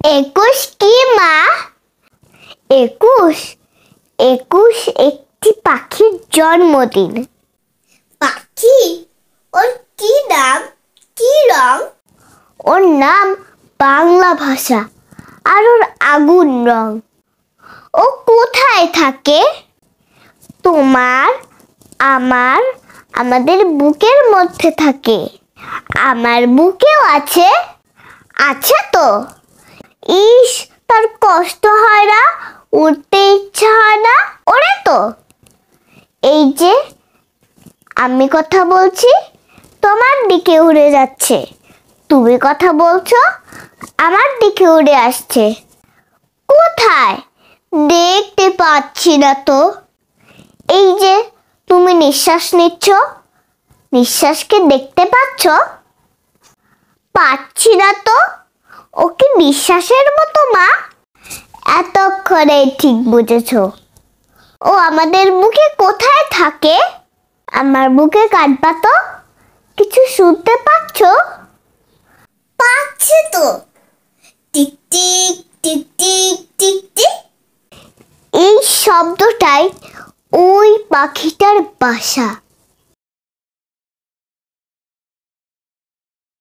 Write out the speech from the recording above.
একুশ কি মা? একুশ একুশ একটি পাখির জন্মদিন। পাখি? ওর কি নাম, কি রং? ওর নাম বাংলা ভাষা, আর ওর আগুন রং। ও কোথায় থাকে? তোমার, আমার, আমাদের বুকের মধ্যে থাকে। আমার বুকেও আছে। আছে তো। ইস, তার কষ্ট হয় না, উড়তে ইচ্ছা হয় না? ওরে তো। এই যে আমি কথা বলছি, তোমার দিকে উড়ে যাচ্ছে। তুমি কথা বলছো, আমার দিকে উড়ে আসছে। কোথায়? দেখতে পাচ্ছি না তো। এই যে তুমি নিঃশ্বাস নিচ্ছ, নিঃশ্বাসকে দেখতে পাচ্ছ? পাচ্ছি না তো। ও কি নিঃশ্বাসের মতো মা? এতক্ষণে ঠিক বুঝেছো। ও আমাদের বুকে কোথায় থাকে? আমার বুকে কাটবা তো। কিছু শুনতে পাচ্ছ? পাচ্ছে তো। Tick tick tick tick tick tick. এই শব্দটাই ওই পাখিটার বাসা।